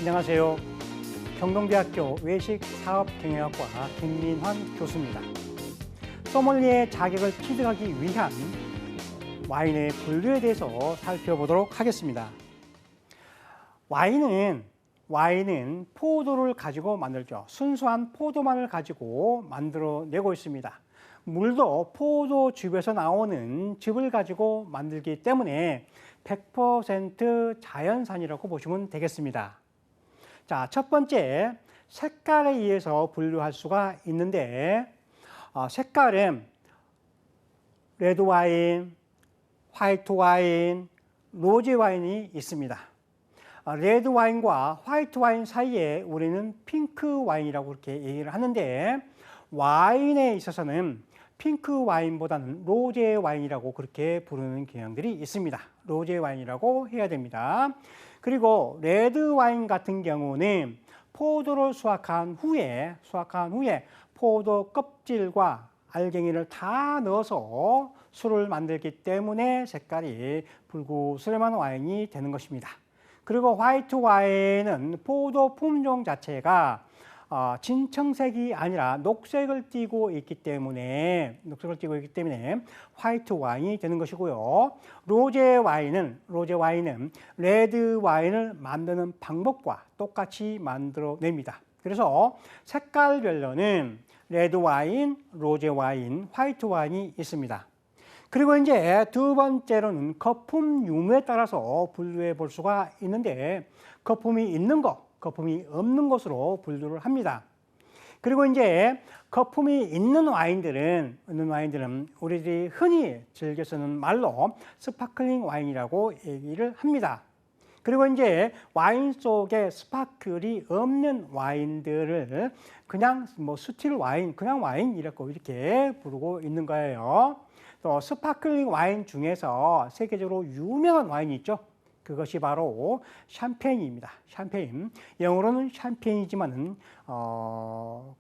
안녕하세요. 경동대학교 외식사업경영학과 김민환 교수입니다. 소믈리에 자격을 취득하기 위한 와인의 분류에 대해서 살펴보도록 하겠습니다. 와인은 포도를 가지고 만들죠. 순수한 포도만을 가지고 만들어내고 있습니다. 물도 포도즙에서 나오는 즙을 가지고 만들기 때문에 100% 자연산이라고 보시면 되겠습니다. 자, 첫 번째, 색깔에 의해서 분류할 수가 있는데 색깔은 레드 와인, 화이트 와인, 로제 와인이 있습니다. 레드 와인과 화이트 와인 사이에 우리는 핑크 와인이라고 이렇게 얘기를 하는데 와인에 있어서는 핑크 와인보다는 로제 와인이라고 그렇게 부르는 경향들이 있습니다. 로제 와인이라고 해야 됩니다. 그리고 레드 와인 같은 경우는 포도를 수확한 후에 포도 껍질과 알갱이를 다 넣어서 술을 만들기 때문에 색깔이 붉으스름한 와인이 되는 것입니다. 그리고 화이트 와인은 포도 품종 자체가 진청색이 아니라 녹색을 띠고 있기 때문에 화이트 와인이 되는 것이고요. 로제 와인은 레드 와인을 만드는 방법과 똑같이 만들어냅니다. 그래서 색깔별로는 레드 와인, 로제 와인, 화이트 와인이 있습니다. 그리고 이제 두 번째로는 거품 유무에 따라서 분류해 볼 수가 있는데 거품이 있는 것, 거품이 없는 것으로 분류를 합니다. 그리고 이제 거품이 있는 와인들은 우리들이 흔히 즐겨 쓰는 말로 스파클링 와인이라고 얘기를 합니다. 그리고 이제 와인 속에 스파클이 없는 와인들을 그냥 스틸 와인, 그냥 와인 이렇게 부르고 있는 거예요. 또 스파클링 와인 중에서 세계적으로 유명한 와인이 있죠. 그것이 바로 샴페인입니다. 샴페인. 영어로는 샴페인이지만은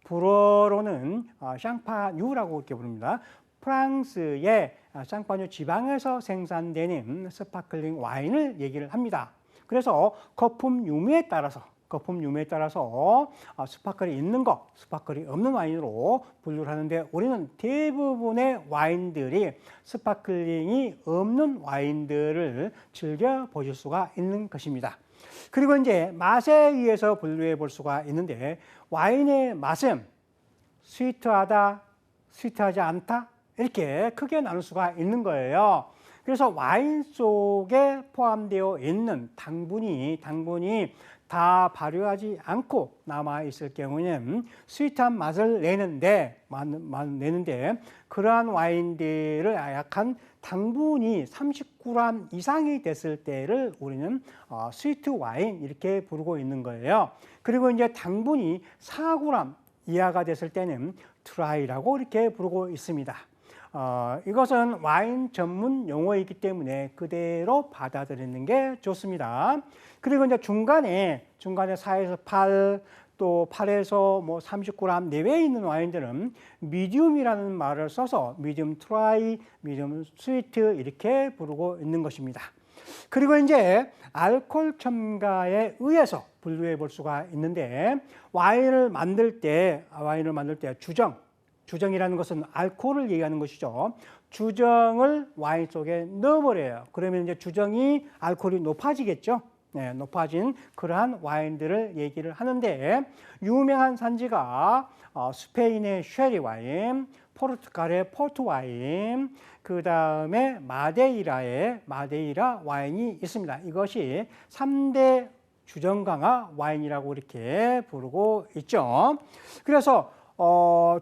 불어로는 샹파뉴라고 이렇게 부릅니다. 프랑스의 샹파뉴 지방에서 생산되는 스파클링 와인을 얘기를 합니다. 그래서 거품 유무에 따라서 스파클이 있는 것, 스파클이 없는 와인으로 분류를 하는데 우리는 대부분의 와인들이 스파클링이 없는 와인들을 즐겨 보실 수가 있는 것입니다. 그리고 이제 맛에 의해서 분류해 볼 수가 있는데 와인의 맛은 스위트하다, 스위트하지 않다 이렇게 크게 나눌 수가 있는 거예요. 그래서 와인 속에 포함되어 있는 당분이 다 발효하지 않고 남아있을 경우에는 스윗한 맛을 내는데 그러한 와인들을 약한 당분이 30g 이상이 됐을 때를 우리는 스위트 와인 이렇게 부르고 있는 거예요. 그리고 이제 당분이 4g 이하가 됐을 때는 드라이라고 이렇게 부르고 있습니다. 이것은 와인 전문 용어이기 때문에 그대로 받아들이는 게 좋습니다. 그리고 이제 중간에 4에서 8, 또 8에서 30g 내외에 있는 와인들은 미디움이라는 말을 써서 미디움 트라이, 미디움 스위트 이렇게 부르고 있는 것입니다. 그리고 이제 알코올 첨가에 의해서 분류해 볼 수가 있는데 와인을 만들 때 주정이라는 것은 알코올을 얘기하는 것이죠. 주정을 와인 속에 넣어버려요. 그러면 이제 주정이 알코올이 높아지겠죠. 네, 높아진 그러한 와인들을 얘기를 하는데 유명한 산지가 스페인의 쉐리 와인, 포르투갈의 포트 와인, 그 다음에 마데이라 와인이 있습니다. 이것이 3대 주정 강화 와인이라고 이렇게 부르고 있죠. 그래서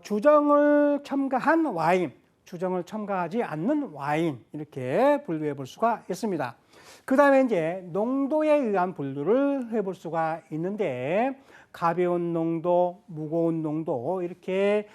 주정을 첨가한 와인, 주정을 첨가하지 않는 와인 이렇게 분류해 볼 수가 있습니다. 그 다음에 이제 농도에 의한 분류를 해볼 수가 있는데 가벼운 농도, 무거운 농도 이렇게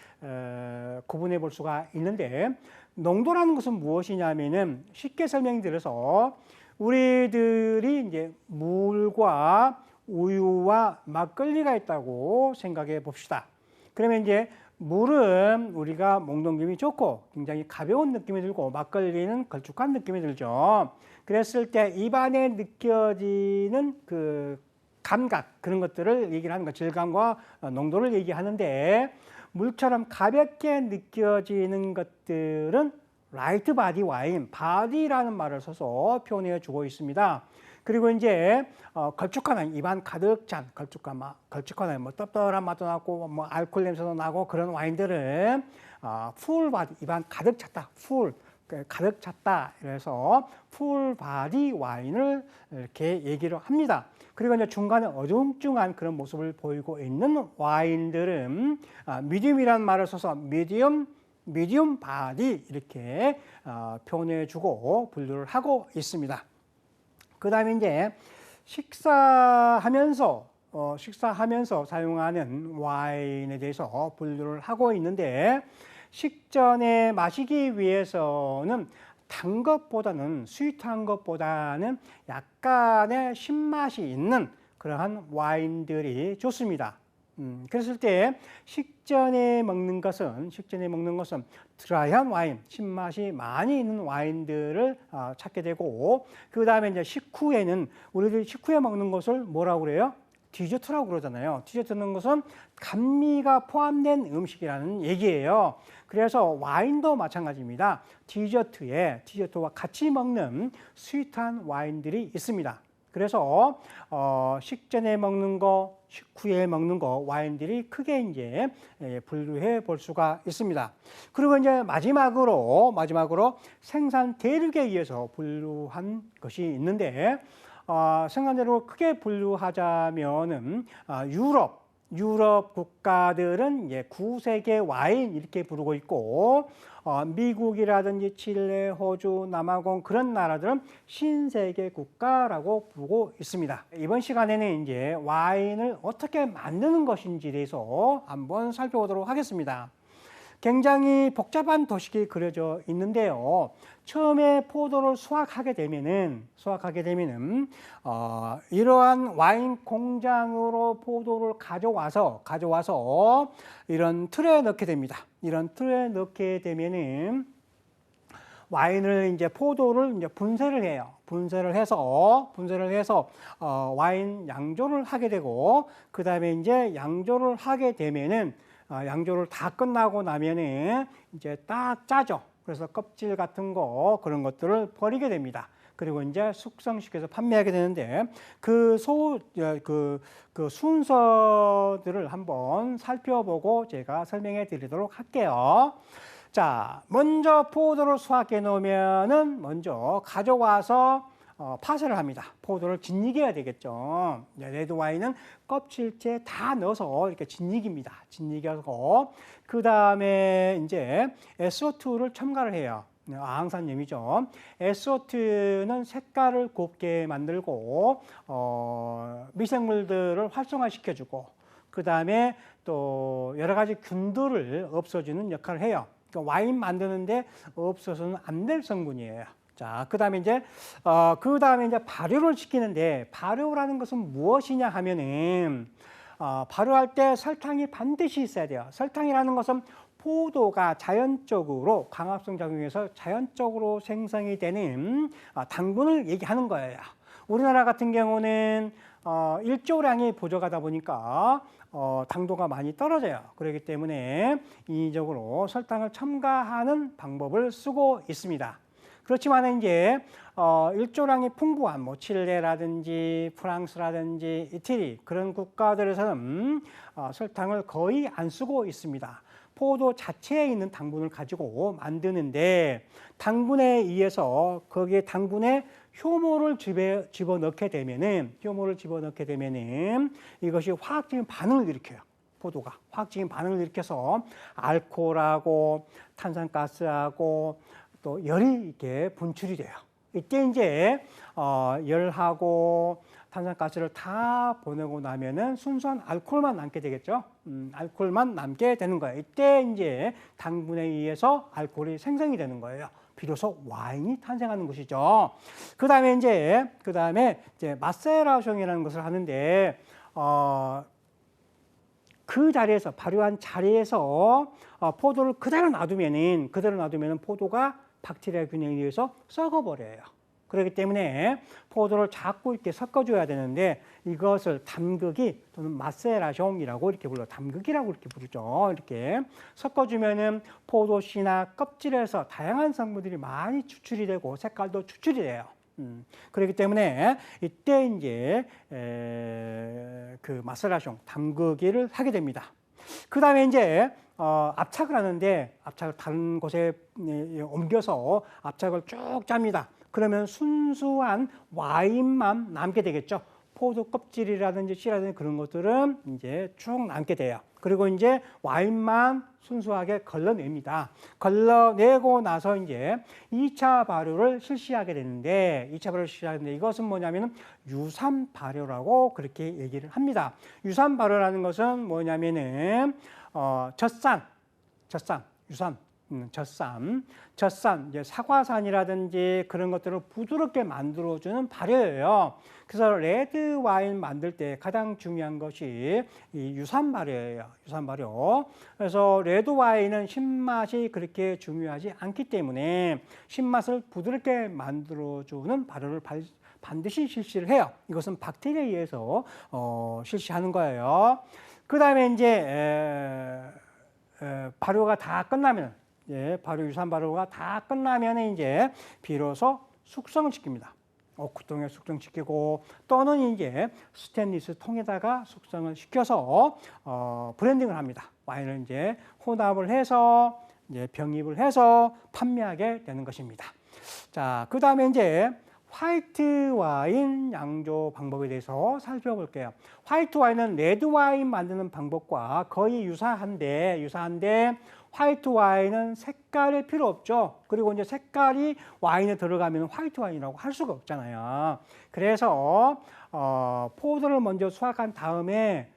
구분해 볼 수가 있는데 농도라는 것은 무엇이냐면은 쉽게 설명드려서 우리들이 이제 물과 우유와 막걸리가 있다고 생각해 봅시다. 그러면 이제 물은 우리가 목넘김이 좋고 굉장히 가벼운 느낌이 들고 막걸리는 걸쭉한 느낌이 들죠. 그랬을 때 입안에 느껴지는 그 감각 그런 것들을 얘기를 하는 거, 질감과 농도를 얘기하는데 물처럼 가볍게 느껴지는 것들은 라이트 바디 와인, 바디라는 말을 써서 표현해 주고 있습니다. 그리고 이제 걸쭉한 와인, 입안 가득 찬 걸쭉한 와인, 뭐 떡떡한 맛도 나고 뭐 알코올 냄새도 나고 그런 와인들은 풀 바디, 입안 가득 찼다, 풀 가득 찼다. 그래서 풀 바디 와인을 이렇게 얘기를 합니다. 그리고 이제 중간에 어중중한 그런 모습을 보이고 있는 와인들은 미디움이라는 말을 써서 미디움 바디 이렇게 표현해주고 분류를 하고 있습니다. 그 다음에 이제 식사하면서 사용하는 와인에 대해서 분류를 하고 있는데 식전에 마시기 위해서는 단 것보다는 스윗한 것보다는 약간의 신맛이 있는 그러한 와인들이 좋습니다. 그랬을 때 식전에 먹는 것은 드라이한 와인, 신맛이 많이 있는 와인들을 찾게 되고 그 다음에 이제 식후에는 우리들이 식후에 먹는 것을 뭐라고 그래요? 디저트라고 그러잖아요. 디저트는 것은 감미가 포함된 음식이라는 얘기예요. 그래서 와인도 마찬가지입니다. 디저트와 같이 먹는 스윗한 와인들이 있습니다. 그래서 식전에 먹는 거, 식후에 먹는 거 와인들이 크게 이제 분류해 볼 수가 있습니다. 그리고 이제 마지막으로 생산 대륙에 의해서 분류한 것이 있는데 생산대로 크게 분류하자면은 유럽 국가들은 이제 구세계 와인 이렇게 부르고 있고 미국이라든지 칠레, 호주, 남아공 그런 나라들은 신세계 국가라고 부르고 있습니다. 이번 시간에는 이제 와인을 어떻게 만드는 것인지에 대해서 한번 살펴보도록 하겠습니다. 굉장히 복잡한 도식이 그려져 있는데요. 처음에 포도를 수확하게 되면은 이러한 와인 공장으로 포도를 가져와서 이런 틀에 넣게 됩니다. 이런 틀에 넣게 되면은 와인을 이제 포도를 이제 분쇄를 해요. 분쇄를 해서 와인 양조를 하게 되고 그 다음에 이제 양조를 하게 되면은 양조를 다 끝나고 나면은 이제 딱 짜죠. 그래서 껍질 같은 거 그런 것들을 버리게 됩니다. 그리고 이제 숙성시켜서 판매하게 되는데 그 순서들을 한번 살펴보고 제가 설명해 드리도록 할게요. 자, 먼저 포도를 수확해 놓으면은 먼저 가져와서 파쇄를 합니다. 포도를 진이겨야 되겠죠. 레드 와인은 껍질째 다 넣어서 이렇게 진이깁니다. 진이겨서 그 다음에 이제 SO2를 첨가를 해요. 아항산염이죠. SO2는 색깔을 곱게 만들고 미생물들을 활성화시켜주고 그 다음에 또 여러 가지 균들을 없애주는 역할을 해요. 그러니까 와인 만드는데 없어서는 안 될 성분이에요. 자, 그 다음에 이제 발효를 시키는데 발효라는 것은 무엇이냐 하면은 발효할 때 설탕이 반드시 있어야 돼요. 설탕이라는 것은 포도가 자연적으로 광합성 작용해서 자연적으로 생성이 되는 당분을 얘기하는 거예요. 우리나라 같은 경우는 일조량이 부족하다 보니까 당도가 많이 떨어져요. 그렇기 때문에 인위적으로 설탕을 첨가하는 방법을 쓰고 있습니다. 그렇지만 이제 일조량이 풍부한 뭐 칠레라든지 프랑스라든지 이태리 그런 국가들에서는 설탕을 거의 안 쓰고 있습니다. 포도 자체에 있는 당분을 가지고 만드는데 당분에 의해서 거기에 당분에 효모를 집어넣게 되면은 이것이 화학적인 반응을 일으켜요. 포도가 화학적인 반응을 일으켜서 알코올하고 탄산가스하고 또 열이 이렇게 분출이 돼요. 이때 이제 열하고 탄산가스를 다 보내고 나면은 순수한 알코올만 남게 되겠죠. 알코올만 남게 되는 거예요. 이때 이제 당분에 의해서 알코올이 생성이 되는 거예요. 비로소 와인이 탄생하는 것이죠. 그 다음에 이제 마세라숑이라는 것을 하는데 그 자리에서 발효한 자리에서 포도를 그대로 놔두면은 포도가 박테리아균에 의해서 썩어버려요. 그렇기 때문에 포도를 자꾸 이렇게 섞어줘야 되는데 이것을 담그기 또는 마세라숑이라고 이렇게 불러 담그기라고 이렇게 부르죠. 이렇게 섞어주면은 포도씨나 껍질에서 다양한 성분들이 많이 추출이 되고 색깔도 추출이 돼요. 그렇기 때문에 이때 이제 그 마세라숑 담그기를 하게 됩니다. 그 다음에 이제 압착을 하는데 압착을 다른 곳에 옮겨서 압착을 쭉 짭니다. 그러면 순수한 와인만 남게 되겠죠. 포도 껍질이라든지 씨라든지 그런 것들은 이제 쭉 남게 돼요. 그리고 이제 와인만 순수하게 걸러냅니다. 걸러내고 나서 이제 2차 발효를 실시하게 되는데 2차 발효를 실시하는데 이것은 뭐냐면 유산 발효라고 그렇게 얘기를 합니다. 유산 발효라는 것은 뭐냐면은 젖산, 유산. 젖산, 이제 사과산이라든지 그런 것들을 부드럽게 만들어주는 발효예요. 그래서 레드 와인 만들 때 가장 중요한 것이 이 유산 발효예요. 유산 발효. 그래서 레드 와인은 신맛이 그렇게 중요하지 않기 때문에 신맛을 부드럽게 만들어주는 발효를 반드시 실시를 해요. 이것은 박테리아에 의해서 실시하는 거예요. 그 다음에 이제 발효가 다 끝나면 유산 발효가 다 끝나면 이제 비로소 숙성을 시킵니다. 오크통에 숙성시키고 또는 이제 스테인리스 통에다가 숙성을 시켜서 브랜딩을 합니다. 와인을 이제 혼합을 해서 이제 병입을 해서 판매하게 되는 것입니다. 자, 그 다음에 이제 화이트 와인 양조 방법에 대해서 살펴볼게요. 화이트 와인은 레드 와인 만드는 방법과 거의 유사한데 화이트 와인은 색깔이 필요 없죠. 그리고 이제 색깔이 와인에 들어가면 화이트 와인이라고 할 수가 없잖아요. 그래서 포도를 먼저 수확한 다음에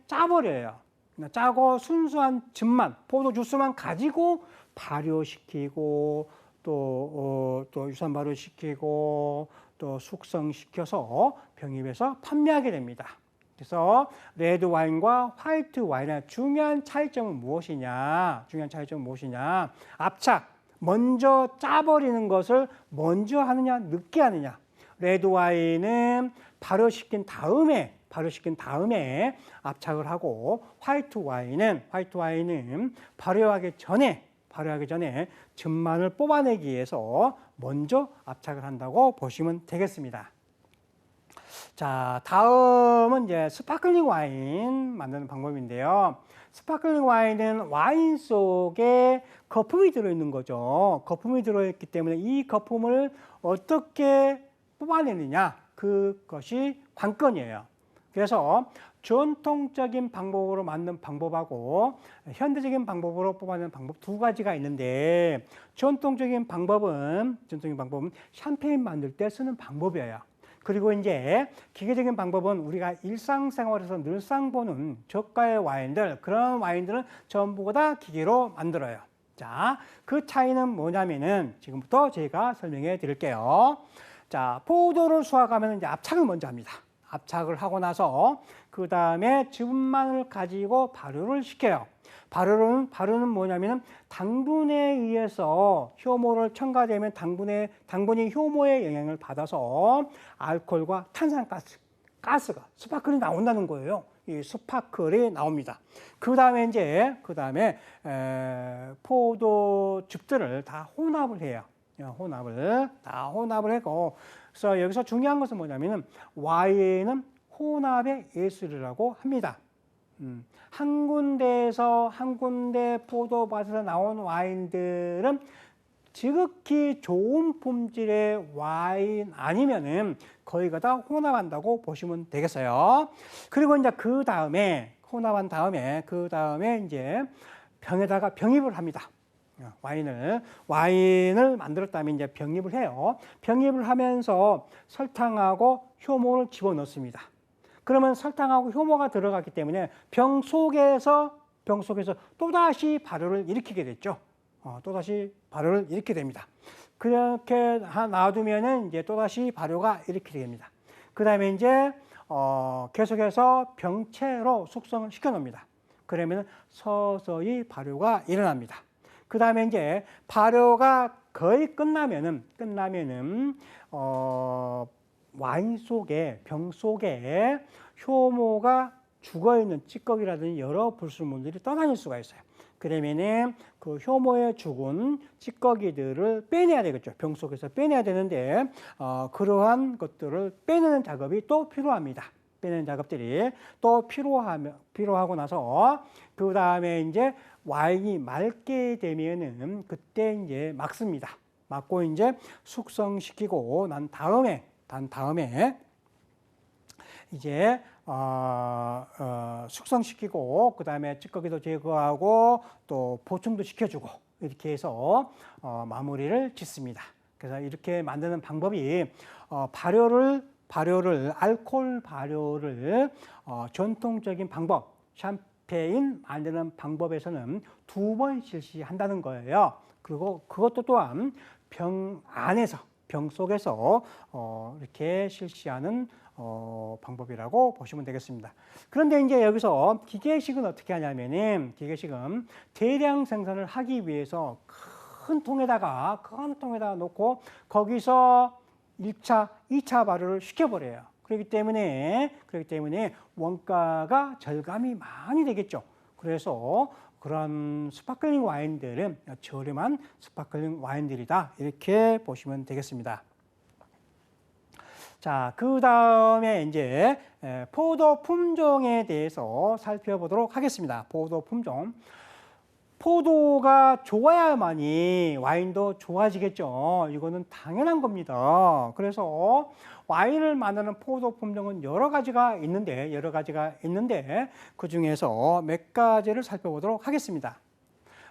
짜버려요. 짜고 순수한 즙만, 포도 주스만 가지고 발효시키고 또 유산 발효시키고 또 숙성시켜서 병입해서 판매하게 됩니다. 그래서 레드 와인과 화이트 와인의 중요한 차이점은 무엇이냐? 압착, 먼저 짜버리는 것을 먼저 하느냐, 늦게 하느냐. 레드 와인은 발효시킨 다음에 압착을 하고 화이트 와인은 발효하기 전에 즙만을 뽑아내기 위해서 먼저 압착을 한다고 보시면 되겠습니다. 자, 다음은 이제 스파클링 와인 만드는 방법인데요. 스파클링 와인은 와인 속에 거품이 들어있는 거죠. 거품이 들어있기 때문에 이 거품을 어떻게 뽑아내느냐, 그것이 관건이에요. 그래서 전통적인 방법으로 만든 방법하고 현대적인 방법으로 뽑아내는 방법 두 가지가 있는데 전통적인 방법은 샴페인 만들 때 쓰는 방법이에요. 그리고 이제 기계적인 방법은 우리가 일상생활에서 늘상 보는 저가의 와인들, 그런 와인들은 전부 다 기계로 만들어요. 자, 그 차이는 뭐냐면은 지금부터 제가 설명해 드릴게요. 자, 포도를 수확하면 이제 압착을 먼저 합니다. 압착을 하고 나서 그 다음에 즙만을 가지고 발효를 시켜요. 발효는 뭐냐면은 당분에 의해서 효모를 첨가되면 당분이 효모의 영향을 받아서 알코올과 탄산가스가 스파클이 나온다는 거예요. 이 스파클이 나옵니다. 그 다음에 포도즙들을 다 혼합을 해요. 혼합을 하고, 그래서 여기서 중요한 것은 뭐냐면은 와인은 혼합의 예술이라고 합니다. 한 군데 포도밭에서 나온 와인들은 지극히 좋은 품질의 와인 아니면은 거의가 다 혼합한다고 보시면 되겠어요. 그리고 이제 혼합한 다음에 이제 병에다가 병입을 합니다. 와인을 만들었다면 이제 병입을 해요. 병입을 하면서 설탕하고 효모를 집어넣습니다. 그러면 설탕하고 효모가 들어갔기 때문에 병 속에서 또다시 발효를 일으키게 됐죠. 또다시 발효를 일으키게 됩니다. 그렇게 놔두면은 이제 또다시 발효가 일으키게 됩니다. 그 다음에 이제 계속해서 병채로 숙성을 시켜 놓습니다. 그러면 서서히 발효가 일어납니다. 그 다음에 이제 발효가 거의 끝나면은 와인 속에 병 속에 효모가 죽어 있는 찌꺼기라든지 여러 불순물들이 떠다닐 수가 있어요. 그러면은 그 효모에 죽은 찌꺼기들을 빼내야 되겠죠. 병 속에서 빼내야 되는데 그러한 것들을 빼내는 작업이 또 필요합니다. 빼내는 작업들이 또 필요하고 나서 그 다음에 이제 와인이 맑게 되면은 그때 이제 막습니다. 막고 이제 숙성시키고 난 다음에 이제 숙성시키고 그 다음에 찌꺼기도 제거하고 또 보충도 시켜주고 이렇게 해서 마무리를 짓습니다. 그래서 이렇게 만드는 방법이 알코올 발효를 전통적인 방법 샴페인 만드는 방법에서는 2번 실시한다는 거예요. 그리고 그것도 또한 병 속에서 이렇게 실시하는 방법이라고 보시면 되겠습니다. 그런데 이제 여기서 기계식은 어떻게 하냐면은 기계식은 대량 생산을 하기 위해서 큰 통에다가 놓고 거기서 1차, 2차 발효를 시켜버려요. 그렇기 때문에 원가가 절감이 많이 되겠죠. 그래서 그런 스파클링 와인들은 저렴한 스파클링 와인들이다. 이렇게 보시면 되겠습니다. 자, 그 다음에 이제 포도 품종에 대해서 살펴보도록 하겠습니다. 포도 품종. 포도가 좋아야만이 와인도 좋아지겠죠. 이거는 당연한 겁니다. 그래서 와인을 만드는 포도 품종은 여러 가지가 있는데 그 중에서 몇 가지를 살펴보도록 하겠습니다.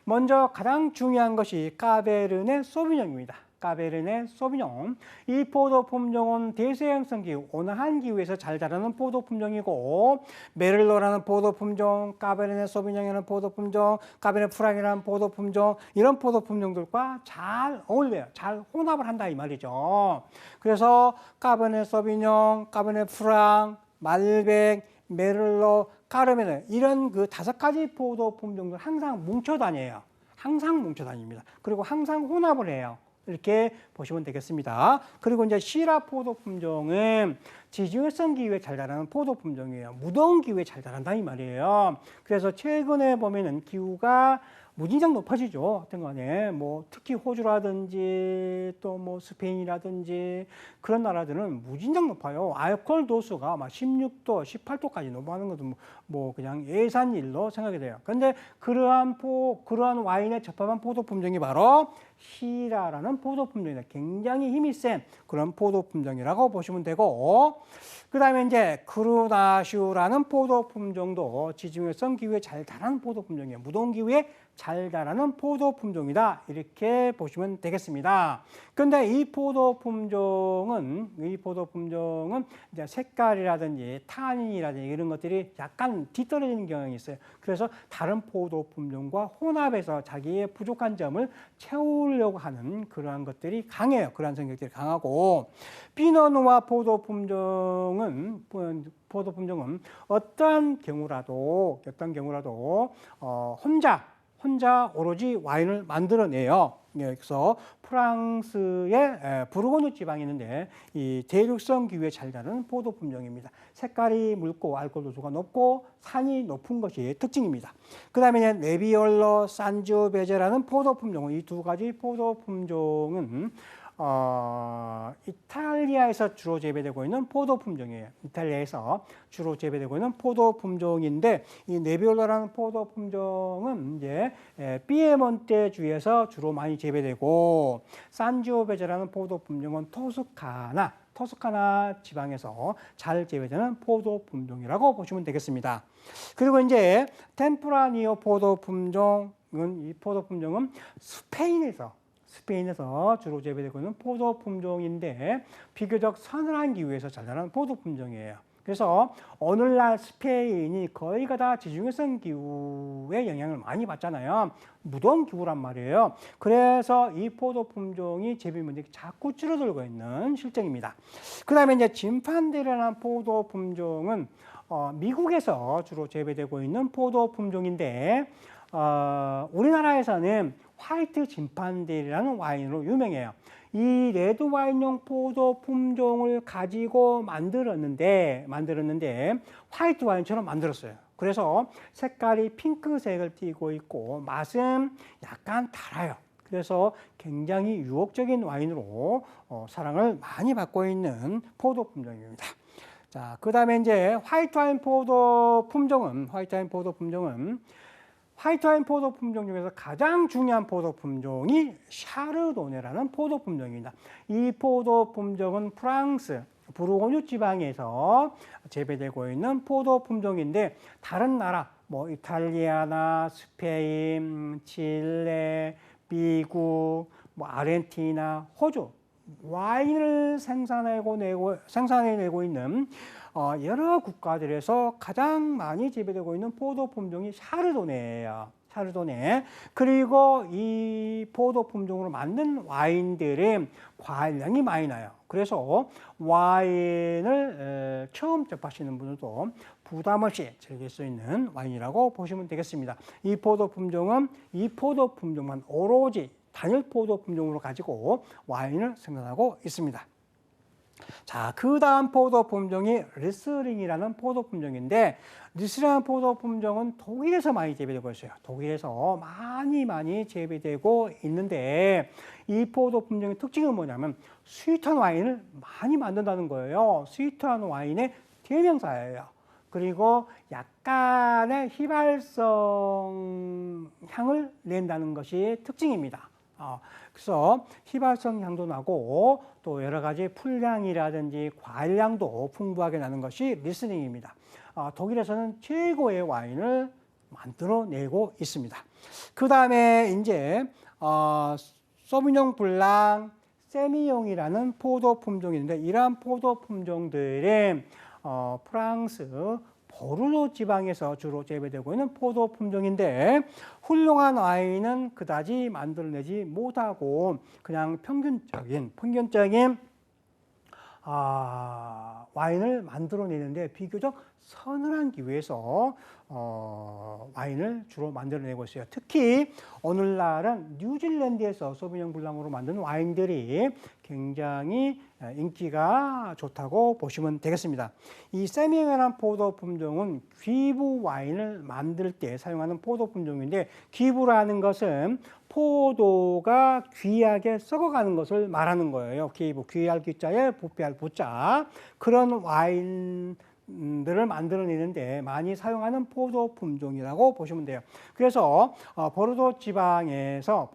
먼저 가장 중요한 것이 까베르네 소비뇽입니다. 까베르네 소비뇽. 이 포도 품종은 대서양성 기후, 온화한 기후에서 잘 자라는 포도 품종이고 메를로라는 포도 품종, 까베르네 소비뇽이라는 포도 품종, 까베르네 프랑이라는 포도 품종 이런 포도 품종들과 잘 어울려요. 잘 혼합을 한다 이 말이죠. 그래서 까베르네 소비뇽, 까베르네 프랑, 말백, 메를로, 까르메네 이런 그 5가지 포도 품종들 항상 뭉쳐 다녀요. 항상 뭉쳐 다닙니다. 그리고 항상 혼합을 해요. 이렇게 보시면 되겠습니다. 그리고 이제 시라 포도 품종은 지중해성 기후에 잘 자라는 포도 품종이에요. 무더운 기후에 잘 자란다 이 말이에요. 그래서 최근에 보면은 기후가 무진장 높아지죠. 하여튼 간에 뭐 특히 호주라든지 또 뭐 스페인이라든지 그런 나라들은 무진장 높아요. 알코올 도수가 막 16도, 18도까지 넘어가는 것도 뭐 그냥 예산 일로 생각이 돼요. 그런데 그러한 와인에 적합한 포도 품종이 바로 시라라는 포도 품종이다. 굉장히 힘이 센 그런 포도 품종이라고 보시면 되고, 그 다음에 이제 그루나슈라는 포도 품종도 지중해성 기후에 잘 자라는 포도 품종이에요. 무더운 기후에 잘 자라는 포도 품종이다. 이렇게 보시면 되겠습니다. 그런데 이 포도 품종은 이제 색깔이라든지 타닌이라든지 이런 것들이 약간 뒤떨어지는 경향이 있어요. 그래서 다른 포도 품종과 혼합해서 자기의 부족한 점을 채우려고 하는 그러한 것들이 강해요. 그러한 성격들이 강하고, 피노누아 포도 품종은 어떠한 경우라도 혼자 오로지 와인을 만들어내요. 그래서 프랑스의 부르고뉴 지방이 있는데 이 대륙성 기후에 잘 자라는 포도 품종입니다. 색깔이 묽고 알코올 도수가 높고 산이 높은 것이 특징입니다. 그 다음에 네비올로, 산지오베제라는 포도 품종은 이 2가지 포도 품종은 이탈리아에서 주로 재배되고 있는 포도 품종이에요. 이탈리아에서 주로 재배되고 있는 포도 품종인데, 이 네비올라라는 포도 품종은 이제 피에몬테 주에서 주로 많이 재배되고, 산지오베제라는 포도 품종은 토스카나 지방에서 잘 재배되는 포도 품종이라고 보시면 되겠습니다. 그리고 이제 템프라니오 포도 품종은 스페인에서 주로 재배되고 있는 포도 품종인데 비교적 서늘한 기후에서 잘 자라는 포도 품종이에요. 그래서 오늘날 스페인이 거의가 다 지중해성 기후의 영향을 많이 받잖아요. 무더운 기후란 말이에요. 그래서 이 포도 품종이 재배 면적이 자꾸 줄어들고 있는 실정입니다. 그 다음에 이제 진판데라는 포도 품종은 우리나라에서는 화이트 진판델이라는 와인으로 유명해요. 이 레드 와인용 포도 품종을 가지고 만들었는데 화이트 와인처럼 만들었어요. 그래서 색깔이 핑크색을 띠고 있고 맛은 약간 달아요. 그래서 굉장히 유혹적인 와인으로 사랑을 많이 받고 있는 포도 품종입니다. 자, 그 다음에 이제 화이트 와인 포도 품종은 중에서 가장 중요한 포도 품종이 샤르도네라는 포도 품종입니다. 이 포도 품종은 프랑스 부르고뉴 지방에서 재배되고 있는 포도 품종인데 다른 나라 뭐 이탈리아나 스페인, 칠레, 미국, 뭐 아르헨티나, 호주 와인을 생산해내고 있는 여러 국가들에서 가장 많이 재배되고 있는 포도 품종이 샤르도네예요. 샤르도네. 그리고 이 포도 품종으로 만든 와인들은 과일량이 많이 나요. 그래서 와인을 처음 접하시는 분들도 부담 없이 즐길 수 있는 와인이라고 보시면 되겠습니다. 이 포도 품종만 오로지 단일 포도 품종으로 가지고 와인을 생산하고 있습니다. 자, 그 다음 포도 품종이 리슬링이라는 포도 품종인데 리슬링이라는 포도 품종은 독일에서 많이 재배되고 있어요. 독일에서 많이 재배되고 있는데 이 포도 품종의 특징은 뭐냐면 스위트한 와인을 많이 만든다는 거예요. 스위트한 와인의 대명사예요. 그리고 약간의 휘발성 향을 낸다는 것이 특징입니다. 그래서 휘발성 향도 나고 또 여러 가지 풀향이라든지 과일향도 풍부하게 나는 것이 리슬링입니다. 독일에서는 최고의 와인을 만들어내고 있습니다. 그 다음에 이제 소비뇽 블랑, 세미뇽이라는 포도 품종인데 이러한 포도 품종들은 프랑스 보르도 지방에서 주로 재배되고 있는 포도 품종인데 훌륭한 와인은 그다지 만들어내지 못하고 그냥 평균적인 와인을 만들어내는데 비교적 서늘한 기후에서 와인을 주로 만들어내고 있어요. 특히 오늘날은 뉴질랜드에서 소비뇽 블랑으로 만든 와인들이 굉장히 인기가 좋다고 보시면 되겠습니다. 이 세미뇽이라는 포도 품종은 귀부 와인을 만들 때 사용하는 포도 품종인데 귀부라는 것은 포도가 귀하게 썩어가는 것을 말하는 거예요. 귀할 귀자에 부패할 부자. 그런 와인들을 만들어내는데 많이 사용하는 포도 품종이라고 보시면 돼요. 그래서 보르도 지방에서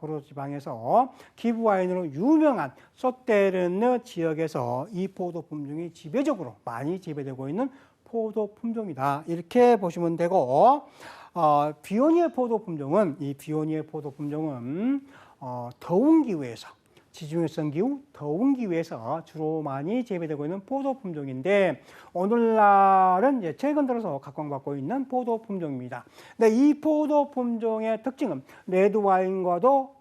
기부 와인으로 유명한 소테르느 지역에서 이 포도 품종이 지배적으로 많이 재배되고 있는 포도 품종이다. 이렇게 보시면 되고 비오니에 포도 품종은 더운 기후에서 지중해성 기후, 더운 기후에서 주로 많이 재배되고 있는 포도 품종인데 오늘날은 이제 최근 들어서 각광받고 있는 포도 품종입니다. 근데 이 포도 품종의 특징은 레드 와인과도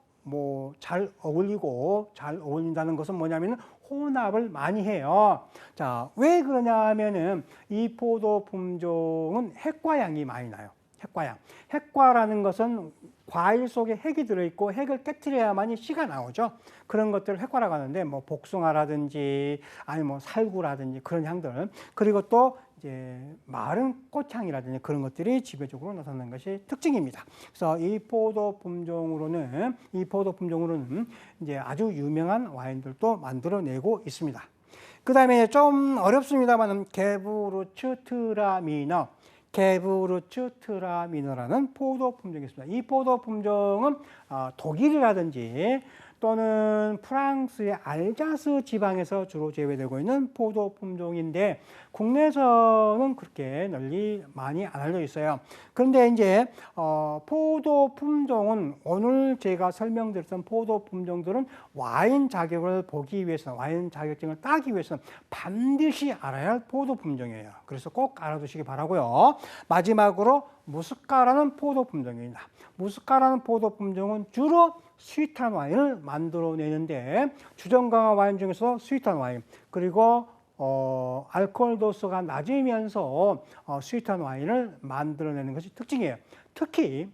잘 어울린다는 것은 뭐냐면 혼합을 많이 해요. 자, 왜 그러냐 하면은 이 포도 품종은 핵과향이 많이 나요. 핵과라는 것은 과일 속에 핵이 들어있고 핵을 깨트려야만이 씨가 나오죠. 그런 것들을 핵과라고 하는데 복숭아라든지 아니면 살구라든지 그런 향들 그리고 또 이제 마른 꽃향이라든지 그런 것들이 지배적으로 나타나는 것이 특징입니다. 그래서 이 포도 품종으로는 이제 아주 유명한 와인들도 만들어내고 있습니다. 그 다음에 좀 어렵습니다만 게부르츠트라미너라는 포도 품종이 있습니다. 이 포도 품종은 독일이라든지 또는 프랑스의 알자스 지방에서 주로 재배되고 있는 포도 품종인데 국내에서는 그렇게 널리 많이 안 알려져 있어요. 그런데 이제 포도 품종은 오늘 제가 설명드렸던 포도 품종들은 와인 자격을 보기 위해서 와인 자격증을 따기 위해서는 반드시 알아야 할 포도 품종이에요. 그래서 꼭 알아두시기 바라고요. 마지막으로 무스카라는 포도 품종입니다. 무스카라는 포도 품종은 주로 스윗한 와인을 만들어내는데 주정 강화 와인 중에서 스윗한 와인 그리고 알코올 도수가 낮으면서 스윗한 와인을 만들어내는 것이 특징이에요. 특히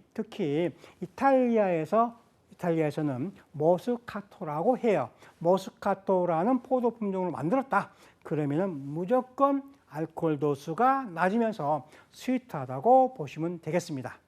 이탈리아에서 이탈리아에서는 모스카토라고 해요. 모스카토라는 포도 품종을 만들었다. 그러면은 무조건 알코올 도수가 낮으면서 스위트하다고 보시면 되겠습니다.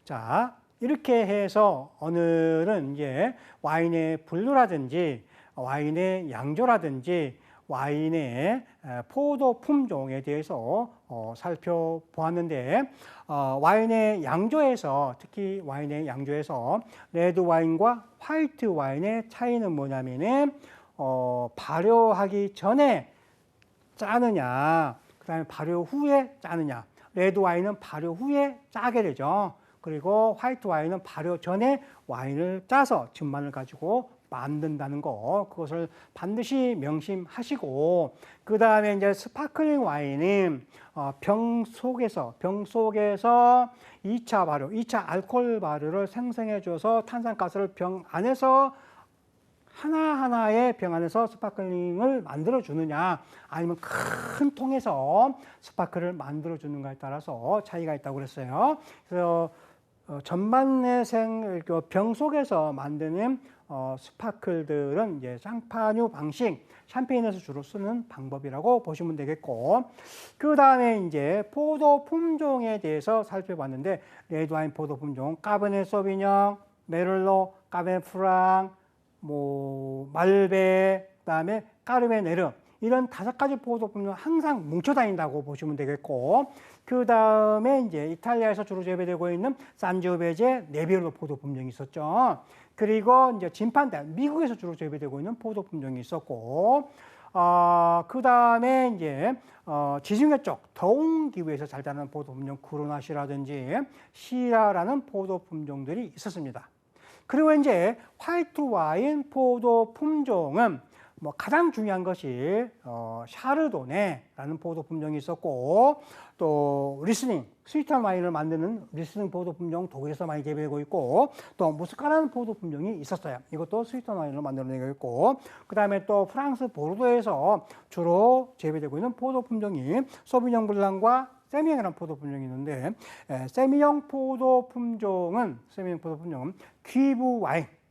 자, 이렇게 해서 오늘은 이제 와인의 분류라든지 와인의 양조라든지 와인의 포도 품종에 대해서 살펴보았는데 와인의 양조에서 특히 와인의 양조에서 레드 와인과 화이트 와인의 차이는 뭐냐면은 발효하기 전에 짜느냐, 그 다음에 발효 후에 짜느냐. 레드 와인은 발효 후에 짜게 되죠. 그리고 화이트 와인은 발효 전에 와인을 짜서 즙만을 가지고 만든다는 거, 그것을 반드시 명심하시고, 그 다음에 이제 스파클링 와인은 병 속에서 2차 발효, 2차 알코올 발효를 생성해줘서 탄산가스를 병 안에서 하나하나의 병 안에서 스파클링을 만들어 주느냐, 아니면 큰 통에서 스파클을 만들어 주는가에 따라서 차이가 있다고 그랬어요. 그래서 전반의 병 속에서 만드는 스파클들은 이제 샹파뉴 방식, 샴페인에서 주로 쓰는 방법이라고 보시면 되겠고, 그 다음에 이제 포도 품종에 대해서 살펴봤는데, 레드 와인 포도 품종, 까베네 소비뇽, 메를로, 까베네 프랑, 말베, 그다음에 까르메네르, 이런 5가지 포도 품종 항상 뭉쳐 다닌다고 보시면 되겠고, 그 다음에 이제 이탈리아에서 주로 재배되고 있는 산지오베제, 네비올로 포도 품종이 있었죠. 그리고 이제 진판데, 미국에서 주로 재배되고 있는 포도 품종이 있었고, 그 다음에 이제 지중해 쪽 더운 기후에서 잘 자라는 포도 품종 그로나시라든지 시라라는 포도 품종들이 있었습니다. 그리고 이제 화이트 와인 포도 품종은 가장 중요한 것이 샤르도네라는 포도 품종이 있었고, 또 리슬링, 스위트한 와인을 만드는 리슬링 포도 품종 독일에서 많이 재배되고 있고, 또 무스카라는 포도 품종이 있었어요. 이것도 스위트한 와인을 만들어내고 있고, 그 다음에 또 프랑스 보르도에서 주로 재배되고 있는 포도 품종이 소비뇽 블랑과 세미뇽이라는 포도 품종이 있는데, 세미뇽 포도 품종은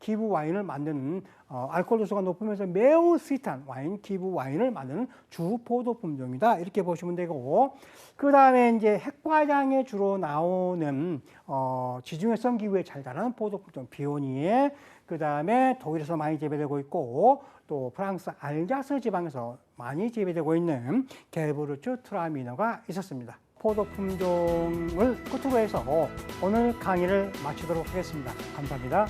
기부 와인을 만드는 알코올 도수가 높으면서 매우 스윗한 와인, 기부 와인을 만드는 주 포도 품종이다, 이렇게 보시면 되고, 그 다음에 이제 핵과장에 주로 나오는 지중해성 기후에 잘 자라는 포도 품종 비오니에, 그 다음에 독일에서 많이 재배되고 있고, 또 프랑스 알자스 지방에서 많이 재배되고 있는 게브르츠 트라미너가 있었습니다. 포도 품종을 끝으로 해서 오늘 강의를 마치도록 하겠습니다. 감사합니다.